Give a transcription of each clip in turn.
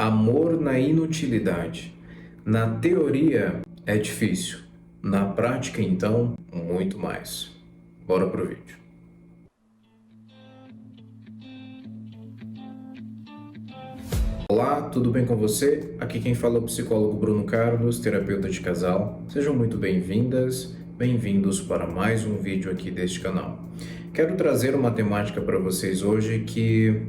Amor na inutilidade. Na teoria é difícil, na prática então, muito mais. Bora pro vídeo. Olá, tudo bem com você? Aqui quem fala é o psicólogo Bruno Carlos, terapeuta de casal. Sejam muito bem-vindas, bem-vindos para mais um vídeo aqui deste canal. Quero trazer uma temática para vocês hoje que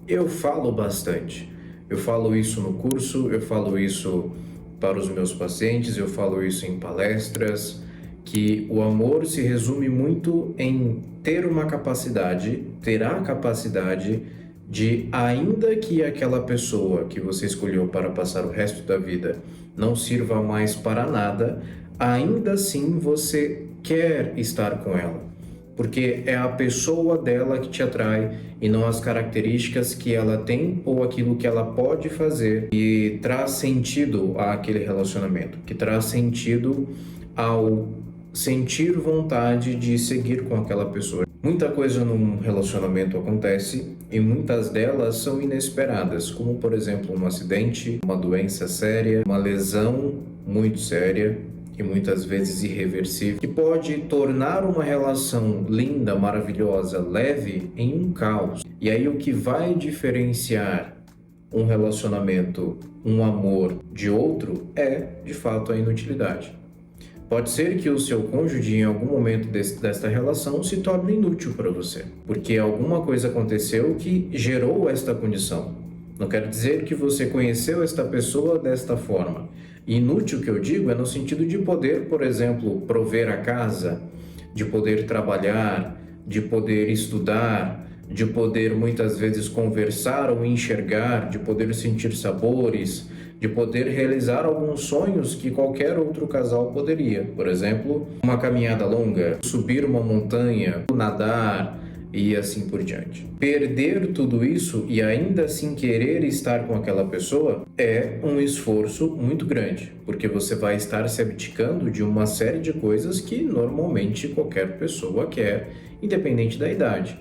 eu falo bastante. Eu falo isso no curso, eu falo isso para os meus pacientes, eu falo isso em palestras, que o amor se resume muito em ter uma capacidade, terá a capacidade de, ainda que aquela pessoa que você escolheu para passar o resto da vida não sirva mais para nada, ainda assim você quer estar com ela. Porque é a pessoa dela que te atrai e não as características que ela tem ou aquilo que ela pode fazer e traz sentido àquele relacionamento, que traz sentido ao sentir vontade de seguir com aquela pessoa. Muita coisa num relacionamento acontece e muitas delas são inesperadas, como por exemplo um acidente, uma doença séria, uma lesão muito séria e muitas vezes irreversível, que pode tornar uma relação linda, maravilhosa, leve em um caos. E aí o que vai diferenciar um relacionamento, um amor de outro é, de fato, a inutilidade. Pode ser que o seu cônjuge, em algum momento desta relação, se torne inútil para você, porque alguma coisa aconteceu que gerou esta condição. Não quero dizer que você conheceu esta pessoa desta forma. Inútil que eu digo é no sentido de poder, por exemplo, prover a casa, de poder trabalhar, de poder estudar, de poder muitas vezes conversar ou enxergar, de poder sentir sabores, de poder realizar alguns sonhos que qualquer outro casal poderia. Por exemplo, uma caminhada longa, subir uma montanha, nadar e assim por diante. Perder tudo isso e ainda assim querer estar com aquela pessoa é um esforço muito grande, porque você vai estar se abdicando de uma série de coisas que normalmente qualquer pessoa quer, independente da idade.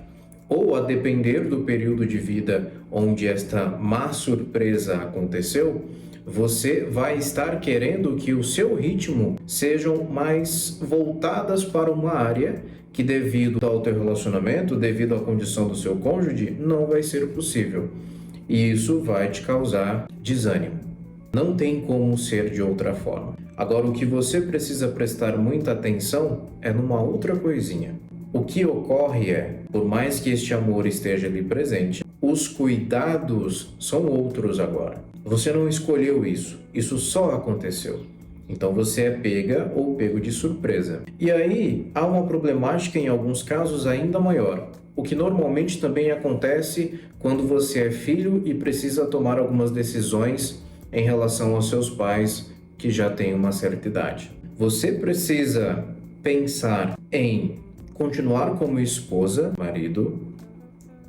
Ou a depender do período de vida onde esta má surpresa aconteceu, você vai estar querendo que o seu ritmo sejam mais voltadas para uma área que, devido ao teu relacionamento, devido à condição do seu cônjuge, não vai ser possível. E isso vai te causar desânimo. Não tem como ser de outra forma. Agora, o que você precisa prestar muita atenção é numa outra coisinha. O que ocorre é, por mais que este amor esteja ali presente, os cuidados são outros agora. Você não escolheu isso só aconteceu. Então você é pega ou pego de surpresa. E aí há uma problemática em alguns casos ainda maior, o que normalmente também acontece quando você é filho e precisa tomar algumas decisões em relação aos seus pais que já têm uma certa idade. Você precisa pensar em continuar como esposa, marido,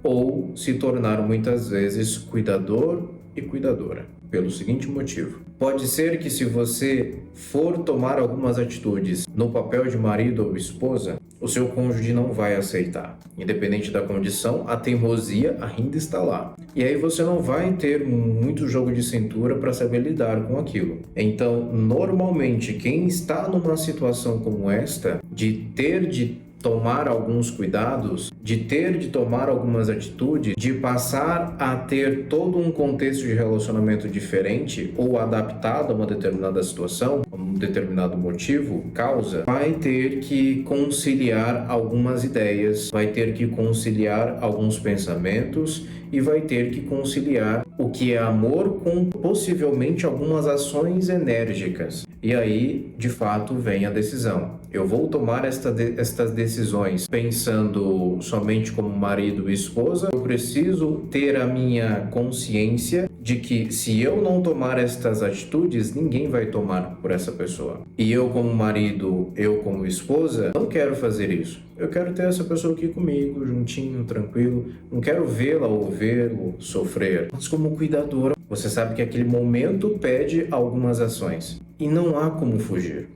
ou se tornar muitas vezes cuidador e cuidadora. Pelo seguinte motivo: pode ser que se você for tomar algumas atitudes no papel de marido ou esposa, o seu cônjuge não vai aceitar. Independente da condição, a teimosia ainda está lá. E aí você não vai ter muito jogo de cintura para saber lidar com aquilo. Então, normalmente, quem está numa situação como esta, de ter de tomar alguns cuidados, de ter de tomar algumas atitudes, de passar a ter todo um contexto de relacionamento diferente ou adaptado a uma determinada situação, a um determinado motivo, causa, vai ter que conciliar algumas ideias, vai ter que conciliar alguns pensamentos e vai ter que conciliar o que é amor com possivelmente algumas ações enérgicas. E aí, de fato, vem a decisão. Eu vou tomar estas decisões pensando somente como marido e esposa. Eu preciso ter a minha consciência de que se eu não tomar estas atitudes, ninguém vai tomar por essa pessoa. E eu como marido, eu como esposa, não quero fazer isso. Eu quero ter essa pessoa aqui comigo, juntinho, tranquilo. Não quero vê-la ou vê-lo sofrer. Mas como cuidadora, você sabe que aquele momento pede algumas ações. E não há como fugir.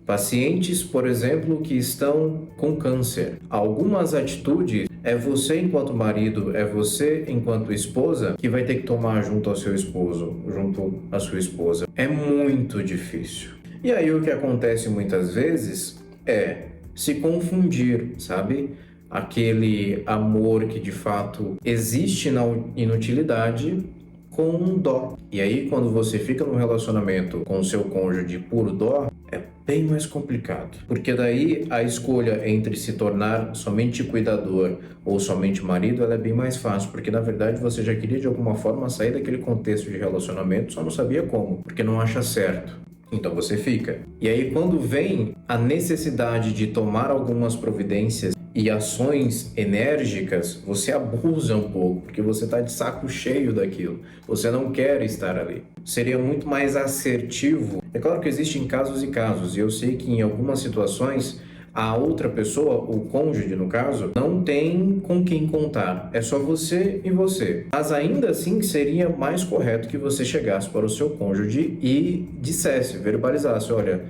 Pacientes, por exemplo, que estão com câncer, algumas atitudes é você enquanto marido, é você enquanto esposa que vai ter que tomar junto ao seu esposo, junto à sua esposa. É muito difícil. E aí o que acontece muitas vezes é se confundir, sabe? Aquele amor que de fato existe na inutilidade com um dó. E aí quando você fica num relacionamento com o seu cônjuge por dó, é bem mais complicado. Porque daí a escolha entre se tornar somente cuidador ou somente marido, ela é bem mais fácil. Porque na verdade você já queria de alguma forma sair daquele contexto de relacionamento, só não sabia como, porque não acha certo. Então você fica. E aí quando vem a necessidade de tomar algumas providências e ações enérgicas, você abusa um pouco, porque você está de saco cheio daquilo. Você não quer estar ali. Seria muito mais assertivo. É claro que existem casos e casos, e eu sei que em algumas situações a outra pessoa, o cônjuge no caso, não tem com quem contar. É só você e você. Mas ainda assim seria mais correto que você chegasse para o seu cônjuge e dissesse, verbalizasse, olha,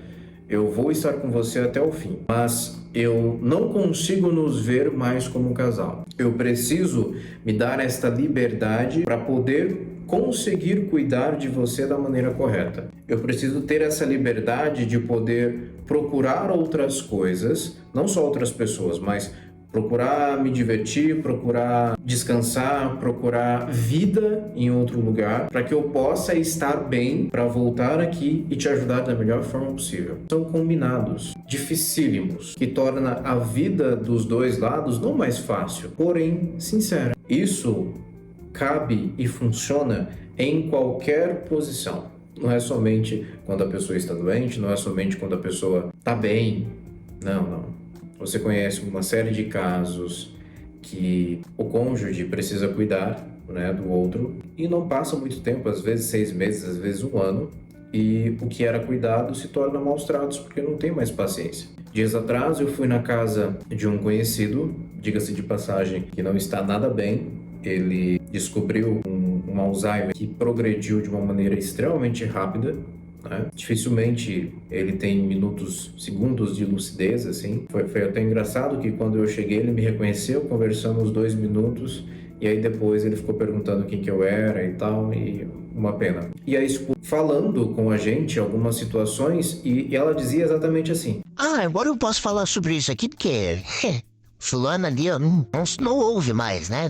eu vou estar com você até o fim, mas eu não consigo nos ver mais como um casal. Eu preciso me dar esta liberdade para poder conseguir cuidar de você da maneira correta. Eu preciso ter essa liberdade de poder procurar outras coisas, não só outras pessoas, mas procurar me divertir, procurar descansar, procurar vida em outro lugar, para que eu possa estar bem, para voltar aqui e te ajudar da melhor forma possível. São combinados dificílimos, que torna a vida dos dois lados não mais fácil, porém sincera. Isso cabe e funciona em qualquer posição. Não é somente quando a pessoa está doente, não é somente quando a pessoa está bem. Não. Você conhece uma série de casos que o cônjuge precisa cuidar, né, do outro e não passa muito tempo, às vezes 6 meses, às vezes 1 ano, e o que era cuidado se torna maus tratos porque não tem mais paciência. Dias atrás eu fui na casa de um conhecido, diga-se de passagem, que não está nada bem. Ele descobriu um Alzheimer que progrediu de uma maneira extremamente rápida, né? Dificilmente ele tem minutos, segundos de lucidez, assim. Foi até engraçado que quando eu cheguei ele me reconheceu, conversamos 2 minutos e aí depois ele ficou perguntando quem que eu era e tal, e uma pena. E aí falando com a gente algumas situações e ela dizia exatamente assim: agora eu posso falar sobre isso aqui porque fulano ali ó, não ouve mais, né?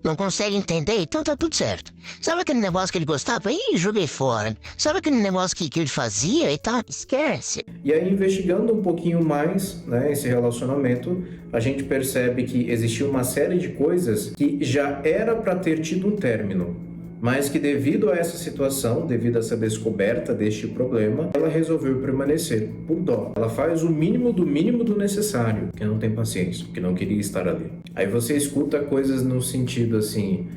Não consegue entender, então tá tudo certo. Sabe aquele negócio que ele gostava? Ih, joguei fora. Sabe aquele negócio que ele fazia e tal? Esquece. E aí, investigando um pouquinho mais, né, esse relacionamento, a gente percebe que existia uma série de coisas que já era para ter tido um término, mas que devido a essa situação, devido a essa descoberta deste problema, ela resolveu permanecer por dó. Ela faz o mínimo do necessário, porque não tem paciência, porque não queria estar ali. Aí você escuta coisas no sentido assim: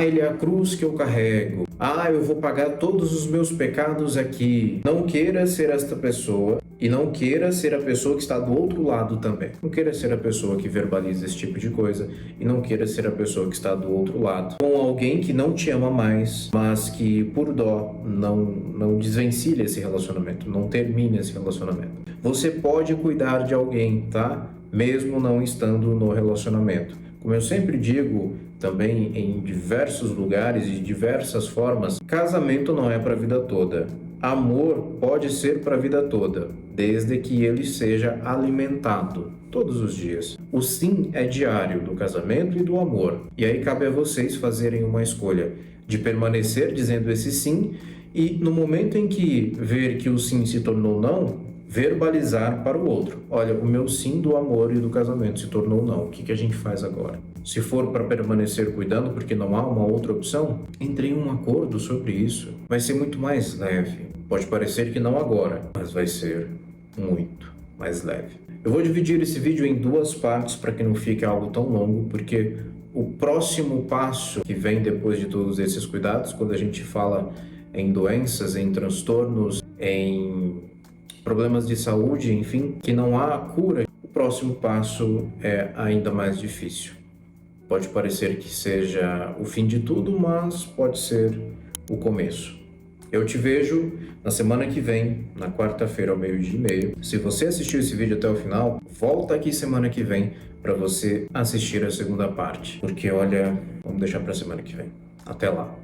ele é a cruz que eu carrego. Eu vou pagar todos os meus pecados aqui. Não queira ser esta pessoa e não queira ser a pessoa que está do outro lado também. Não queira ser a pessoa que verbaliza esse tipo de coisa e não queira ser a pessoa que está do outro lado com alguém que não te ama mais, mas que por dó não desvencilhe esse relacionamento, não termine esse relacionamento. Você pode cuidar de alguém, tá? Mesmo não estando no relacionamento. Como eu sempre digo também em diversos lugares e de diversas formas, casamento não é para a vida toda. Amor pode ser para a vida toda, desde que ele seja alimentado todos os dias. O sim é diário do casamento e do amor. E aí cabe a vocês fazerem uma escolha de permanecer dizendo esse sim e no momento em que ver que o sim se tornou não, verbalizar para o outro: olha, o meu sim do amor e do casamento se tornou não, o que a gente faz agora? Se for para permanecer cuidando porque não há uma outra opção, entre em um acordo sobre isso. Vai ser muito mais leve. Pode parecer que não agora, mas vai ser muito mais leve. Eu vou dividir esse vídeo em 2 partes para que não fique algo tão longo, porque o próximo passo que vem depois de todos esses cuidados, quando a gente fala em doenças, em transtornos, em problemas de saúde, enfim, que não há cura, o próximo passo é ainda mais difícil. Pode parecer que seja o fim de tudo, mas pode ser o começo. Eu te vejo na semana que vem, na quarta-feira ao 12:30. Se você assistiu esse vídeo até o final, volta aqui semana que vem para você assistir a segunda parte. Porque olha, vamos deixar para semana que vem. Até lá.